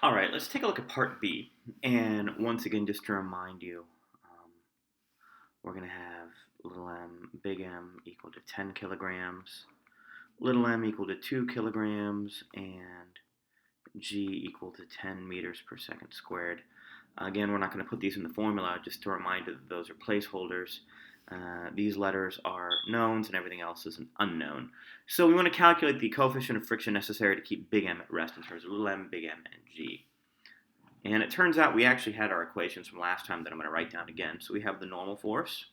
All right, let's take a look at part B. And once again, just to remind you, we're going to have little m, big M equal to 10 kilograms, little m equal to 2 kilograms, and g equal to 10 meters per second squared. Again, we're not going to put these in the formula, just to remind you that those are placeholders. These letters are knowns and everything else is an unknown. So we want to calculate the coefficient of friction necessary to keep big M at rest in terms of little m, big M, and g. And it turns out we actually had our equations from last time that I'm going to write down again. So we have the normal force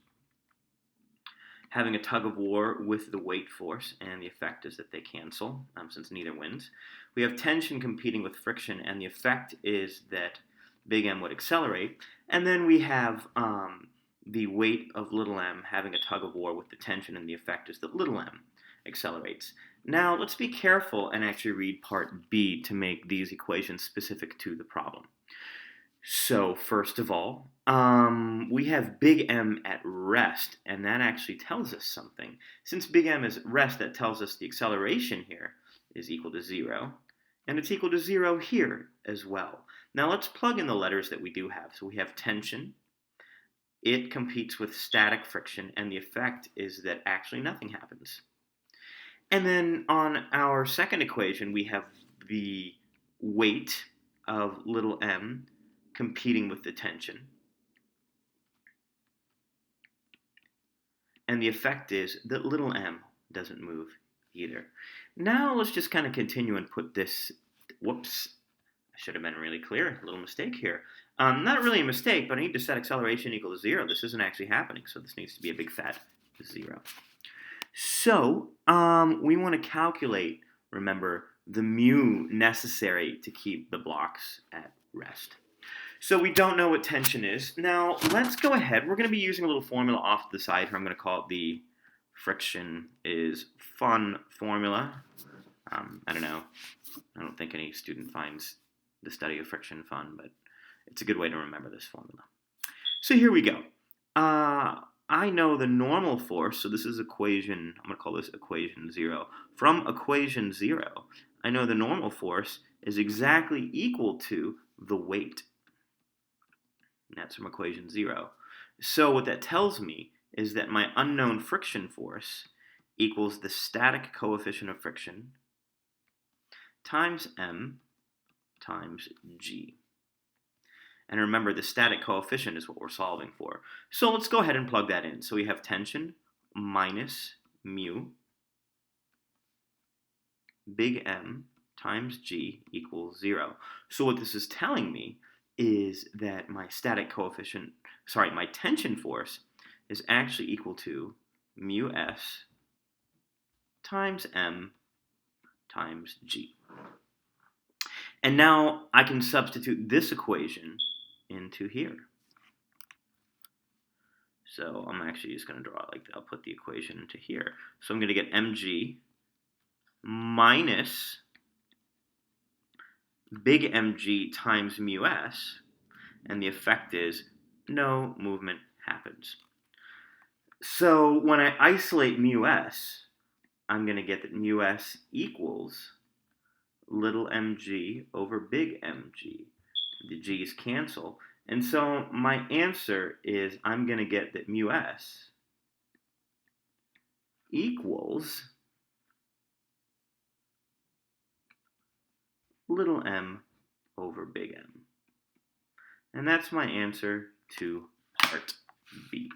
having a tug of war with the weight force, and the effect is that they cancel since neither wins. We have tension competing with friction, and the effect is that big M would accelerate. And then we have the weight of little m having a tug of war with the tension, and the effect is that little m accelerates. Now let's be careful and actually read part B to make these equations specific to the problem. So first of all, we have big M at rest, and that actually tells us something. Since big M is at rest, that tells us the acceleration here is equal to 0, and it's equal to 0 here as well. Now let's plug in the letters that we do have. So we have tension. It competes with static friction, and the effect is that actually nothing happens. And then on our second equation, we have the weight of little m competing with the tension. And the effect is that little m doesn't move either. Now let's just kind of continue and put this, whoops, I should have been really clear, a little mistake here. Not really a mistake, but I need to set acceleration equal to 0. This isn't actually happening, so this needs to be a big fat 0. So we want to calculate, remember, the mu necessary to keep the blocks at rest. So we don't know what tension is. Now let's go ahead. We're going to be using a little formula off to the side here. I'm going to call it the friction is fun formula. I don't know. I don't think any student finds the study of friction fun, but it's a good way to remember this formula. So here we go. I know the normal force, so this is equation, I'm going to call this equation 0. From equation 0, I know the normal force is exactly equal to the weight. And that's from equation 0. So what that tells me is that my unknown friction force equals the static coefficient of friction times m times g. And remember, the static coefficient is what we're solving for. So let's go ahead and plug that in. So we have tension minus mu big M times g equals 0. So what this is telling me is that my tension force is actually equal to mu s times m times g. And now I can substitute this equation into here. So I'm actually just going to draw it like that. I'll put the equation into here. So I'm going to get mg minus big mg times mu s, and the effect is no movement happens. So when I isolate mu s, I'm going to get that mu s equals little mg over big mg. The g's cancel. And so my answer is I'm going to get that mu s equals little m over big M. And that's my answer to part B.